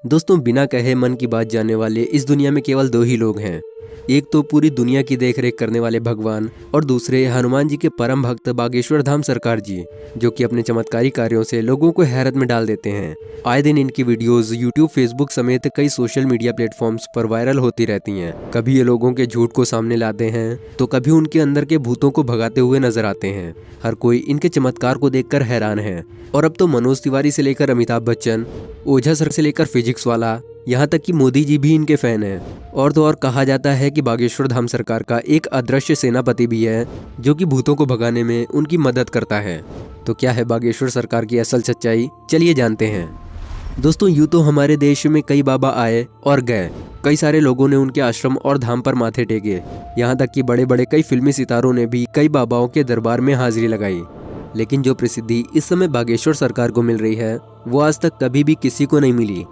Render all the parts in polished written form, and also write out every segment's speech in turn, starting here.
दोस्तों, बिना कहे मन की बात जानने वाले इस दुनिया में केवल दो ही लोग हैं। एक तो पूरी दुनिया की देख रेख करने वाले भगवान और दूसरे हनुमान जी के परम भक्त बागेश्वर धाम सरकार जी, जो कि अपने चमत्कारी कार्यों से लोगों को हैरत में डाल देते हैं। आए दिन इनकी वीडियोस यूट्यूब, फेसबुक समेत कई सोशल मीडिया प्लेटफॉर्म्स पर वायरल होती रहती हैं। कभी ये लोगों के झूठ को सामने लाते हैं तो कभी उनके अंदर के भूतों को भगाते हुए नजर आते हैं। हर कोई इनके चमत्कार को देखकर हैरान है। और अब तो मनोज तिवारी से लेकर अमिताभ बच्चन, ओझा सर से लेकर फिजिक्स वाला, यहाँ तक कि मोदी जी भी इनके फैन हैं। और तो और कहा जाता है कि बागेश्वर धाम सरकार का एक अदृश्य सेनापति भी है, जो कि भूतों को भगाने में उनकी मदद करता है। तो क्या है बागेश्वर सरकार की असल सच्चाई, चलिए जानते हैं। दोस्तों, यूँ तो हमारे देश में कई बाबा आए और गए। कई सारे लोगों ने उनके आश्रम और धाम पर माथे टेके। यहाँ तक कि बड़े बड़े कई फिल्मी सितारों ने भी कई बाबाओं के दरबार में हाजिरी लगाई। लेकिन जो प्रसिद्धि इस समय बागेश्वर सरकार को मिल रही है, वो आज तक कभी भी किसी को नहीं मिली।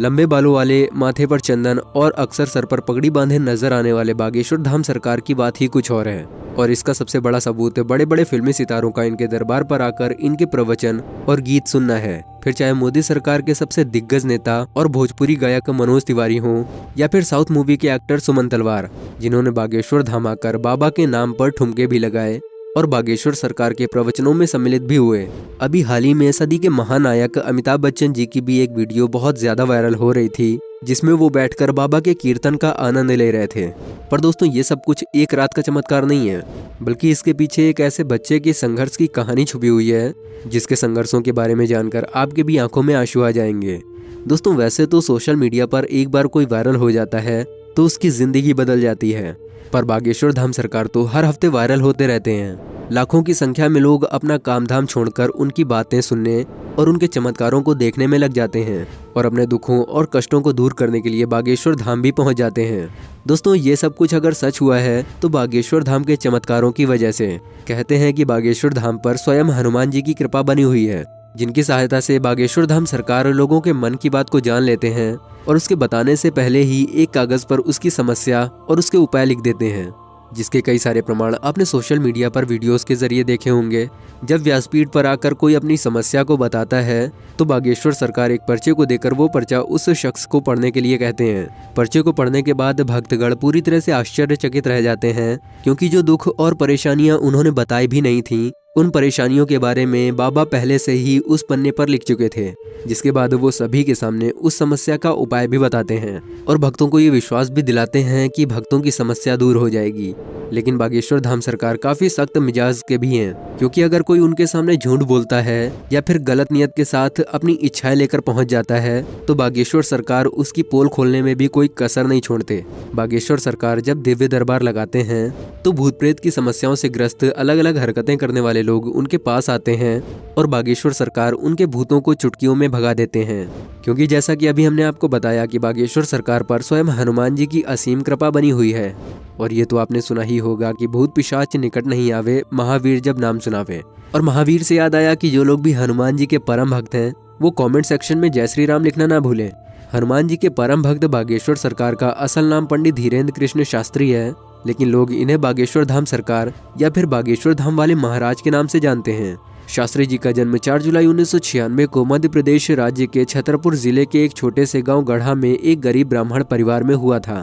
लंबे बालों वाले, माथे पर चंदन और अक्सर सर पर पगड़ी बांधे नजर आने वाले बागेश्वर धाम सरकार की बात ही कुछ और है। और इसका सबसे बड़ा सबूत बड़े बड़े फिल्मी सितारों का इनके दरबार पर आकर इनके प्रवचन और गीत सुनना है। फिर चाहे मोदी सरकार के सबसे दिग्गज नेता और भोजपुरी गायक मनोज तिवारी हों, या फिर साउथ मूवी के एक्टर सुमन तलवार, जिन्होंने बागेश्वर धाम आकर बाबा के नाम पर ठुमके भी लगाए और बागेश्वर सरकार के प्रवचनों में सम्मिलित भी हुए। अभी हाल ही में सदी के महानायक अमिताभ बच्चन जी की भी एक वीडियो बहुत ज्यादा वायरल हो रही थी, जिसमें वो बैठकर बाबा के कीर्तन का आनंद ले रहे थे। पर दोस्तों, ये सब कुछ एक रात का चमत्कार नहीं है, बल्कि इसके पीछे एक ऐसे बच्चे के संघर्ष की कहानी छुपी हुई है, जिसके संघर्षों के बारे में जानकर आपके भी आंखों में आंसू आ जाएंगे। दोस्तों, वैसे तो सोशल मीडिया पर एक बार कोई वायरल हो जाता है तो उसकी जिंदगी बदल जाती है, पर बागेश्वर धाम सरकार तो हर हफ्ते वायरल होते रहते हैं। लाखों की संख्या में लोग अपना काम धाम छोड़कर उनकी बातें सुनने और उनके चमत्कारों को देखने में लग जाते हैं और अपने दुखों और कष्टों को दूर करने के लिए बागेश्वर धाम भी पहुंच जाते हैं। दोस्तों, ये सब कुछ अगर सच हुआ है तो बागेश्वर धाम के चमत्कारों की वजह से। कहते हैं कि बागेश्वर धाम पर स्वयं हनुमान जी की कृपा बनी हुई है, जिनकी सहायता से बागेश्वर धाम सरकार लोगों के मन की बात को जान लेते हैं और उसके बताने से पहले ही एक कागज पर उसकी समस्या और उसके उपाय लिख देते हैं, जिसके कई सारे प्रमाण आपने सोशल मीडिया पर वीडियोस के जरिए देखे होंगे। जब व्यासपीठ पर आकर कोई अपनी समस्या को बताता है तो बागेश्वर सरकार एक पर्चे को देकर वो पर्चा उस शख्स को पढ़ने के लिए कहते हैं। पर्चे को पढ़ने के बाद भक्तगण पूरी तरह से आश्चर्यचकित रह जाते हैं, क्योंकि जो दुख और परेशानियां उन्होंने बताई भी नहीं थी, उन परेशानियों के बारे में बाबा पहले से ही उस पन्ने पर लिख चुके थे, जिसके बाद वो सभी के सामने उस समस्या का उपाय भी बताते हैं और भक्तों को ये विश्वास भी दिलाते हैं कि भक्तों की समस्या दूर हो जाएगी। लेकिन बागेश्वर धाम सरकार काफी सख्त मिजाज के भी हैं, क्योंकि अगर कोई उनके सामने झूठ बोलता है या फिर गलत नियत के साथ अपनी इच्छाएं लेकर पहुंच जाता है तो बागेश्वर सरकार उसकी पोल खोलने में भी कोई कसर नहीं छोड़ते। बागेश्वर सरकार जब दिव्य दरबार लगाते हैं तो भूत प्रेत की समस्याओं से ग्रस्त अलग अलग हरकतें करने वाले लोग उनके पास आते हैं और बागेश्वर सरकार उनके भूतों को चुटकियों में भगा देते हैं। क्योंकि जैसा कि अभी हमने आपको बताया कि बागेश्वर सरकार पर स्वयं हनुमान जी की असीम कृपा बनी हुई है। और ये तो आपने सुना ही होगा कि भूत पिशाच निकट नहीं आवे, महावीर जब नाम सुनावे। और महावीर से याद आया कि जो लोग भी हनुमान जी के परम भक्त हैं वो कमेंट सेक्शन में जय श्री राम लिखना ना भूलें। हनुमान जी के परम भक्त बागेश्वर सरकार का असल नाम पंडित धीरेन्द्र कृष्ण शास्त्री है, लेकिन लोग इन्हें बागेश्वर धाम सरकार या फिर बागेश्वर धाम वाले महाराज के नाम से जानते हैं। शास्त्री जी का जन्म 4 जुलाई 1996 को मध्य प्रदेश राज्य के छतरपुर जिले के एक छोटे से गांव गढ़ा में एक गरीब ब्राह्मण परिवार में हुआ था।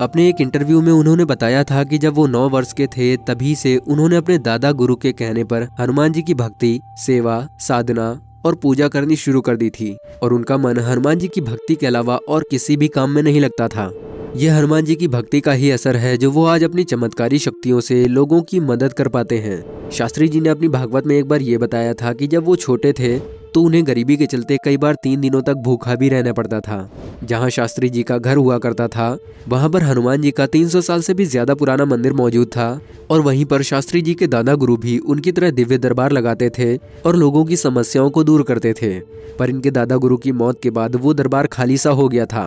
अपने एक इंटरव्यू में उन्होंने बताया था कि जब वो 9 वर्ष के थे तभी से उन्होंने अपने दादा गुरु के कहने पर हनुमान जी की भक्ति, सेवा, साधना और पूजा करनी शुरू कर दी थी और उनका मन हनुमान जी की भक्ति के अलावा और किसी भी काम में नहीं लगता था। यह हनुमान जी की भक्ति का ही असर है जो वो आज अपनी चमत्कारी शक्तियों से लोगों की मदद कर पाते हैं। शास्त्री जी ने अपनी भागवत में एक बार ये बताया था कि जब वो छोटे थे तो उन्हें गरीबी के चलते कई बार 3 दिनों तक भूखा भी रहना पड़ता था। जहाँ शास्त्री जी का घर हुआ करता था वहाँ पर हनुमान जी का 300 साल से भी ज्यादा पुराना मंदिर मौजूद था और वहीं पर शास्त्री जी के दादा गुरु भी उनकी तरह दिव्य दरबार लगाते थे और लोगों की समस्याओं को दूर करते थे। पर इनके दादा गुरु की मौत के बाद वो दरबार खाली सा हो गया था।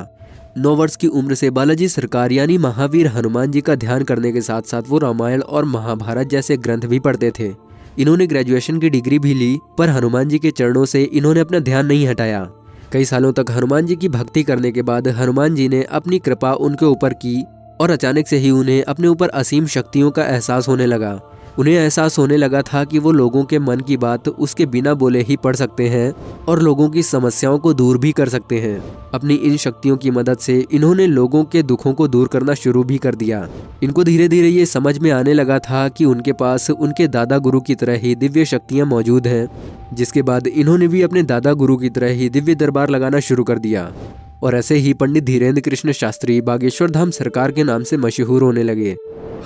9 वर्ष की उम्र से बालाजी सरकार यानी महावीर हनुमान जी का ध्यान करने के साथ साथ वो रामायण और महाभारत जैसे ग्रंथ भी पढ़ते थे। इन्होंने ग्रेजुएशन की डिग्री भी ली, पर हनुमान जी के चरणों से इन्होंने अपना ध्यान नहीं हटाया। कई सालों तक हनुमान जी की भक्ति करने के बाद हनुमान जी ने अपनी कृपा उनके ऊपर की और अचानक से ही उन्हें अपने ऊपर असीम शक्तियों का एहसास होने लगा। उन्हें एहसास होने लगा था कि वो लोगों के मन की बात उसके बिना बोले ही पढ़ सकते हैं और लोगों की समस्याओं को दूर भी कर सकते हैं। अपनी इन शक्तियों की मदद से इन्होंने लोगों के दुखों को दूर करना शुरू भी कर दिया। इनको धीरे धीरे ये समझ में आने लगा था कि उनके पास उनके दादा गुरु की तरह ही दिव्य शक्तियां मौजूद हैं, जिसके बाद इन्होंने भी अपने दादा गुरु की तरह ही दिव्य दरबार लगाना शुरू कर दिया। और ऐसे ही पंडित धीरेन्द्र कृष्ण शास्त्री बागेश्वर धाम सरकार के नाम से मशहूर होने लगे।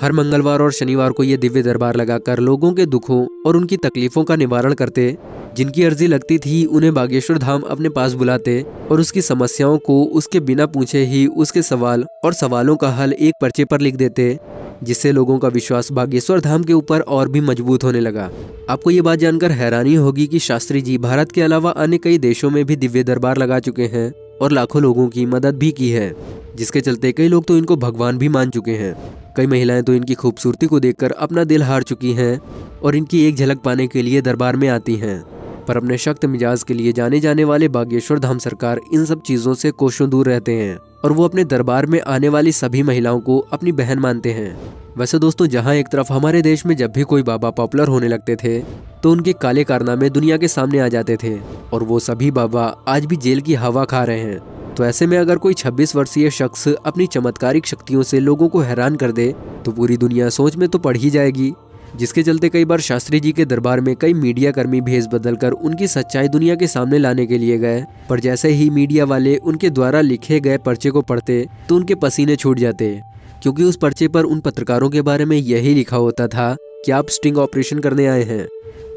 हर मंगलवार और शनिवार को ये दिव्य दरबार लगाकर लोगों के दुखों और उनकी तकलीफों का निवारण करते। जिनकी अर्जी लगती थी उन्हें बागेश्वर धाम अपने पास बुलाते और उसकी समस्याओं को उसके बिना पूछे ही उसके सवाल और सवालों का हल एक पर्चे पर लिख देते, जिससे लोगों का विश्वास बागेश्वर धाम के ऊपर और भी मजबूत होने लगा। आपको ये बात जानकर हैरानी होगी कि शास्त्री जी भारत के अलावा अन्य कई देशों में भी दिव्य दरबार लगा चुके हैं और लाखों लोगों की मदद भी की है, जिसके चलते कई लोग तो इनको भगवान भी मान चुके हैं। कई महिलाएं तो इनकी खूबसूरती को देखकर अपना दिल हार चुकी हैं और इनकी एक झलक पाने के लिए दरबार में आती हैं। पर अपने सख्त मिजाज के लिए जाने जाने वाले बागेश्वर धाम सरकार इन सब चीजों से कोसों दूर रहते हैं और वो अपने दरबार में आने वाली सभी महिलाओं को अपनी बहन मानते हैं। वैसे दोस्तों, जहां एक तरफ हमारे देश में जब भी कोई बाबा पॉपुलर होने लगते थे तो उनके काले कारनामे दुनिया के सामने आ जाते थे और वो सभी बाबा आज भी जेल की हवा खा रहे हैं। तो ऐसे में अगर कोई 26 वर्षीय शख्स अपनी चमत्कारिक शक्तियों से लोगों को हैरान कर दे तो पूरी दुनिया सोच में तो पड़ ही जाएगी, जिसके चलते कई बार शास्त्री जी के दरबार में कई मीडिया कर्मी भेष बदलकर उनकी सच्चाई दुनिया के सामने लाने के लिए गए। पर जैसे ही मीडिया वाले उनके द्वारा लिखे गए पर्चे को पढ़ते तो उनके पसीने छूट जाते, क्योंकि उस पर्चे पर उन पत्रकारों के बारे में यही लिखा होता था कि आप स्टिंग ऑपरेशन करने आए हैं।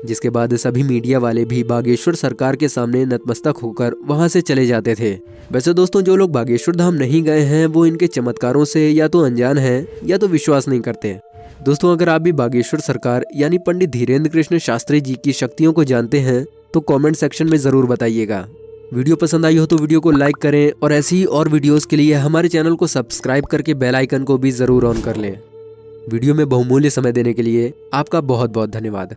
जिसके बाद सभी मीडिया वाले भी बागेश्वर सरकार के सामने नतमस्तक होकर वहां से चले जाते थे। वैसे दोस्तों, जो लोग बागेश्वर धाम नहीं गए हैं वो इनके चमत्कारों से या तो अनजान हैं या तो विश्वास नहीं करते। दोस्तों, अगर आप भी बागेश्वर सरकार यानी पंडित धीरेन्द्र कृष्ण शास्त्री जी की शक्तियों को जानते हैं तो कमेंट सेक्शन में जरूर बताइएगा। वीडियो पसंद आई हो तो वीडियो को लाइक करें और ऐसी ही और वीडियोस के लिए हमारे चैनल को सब्सक्राइब करके बेल आइकन को भी जरूर ऑन कर लें। वीडियो में बहुमूल्य समय देने के लिए आपका बहुत बहुत धन्यवाद।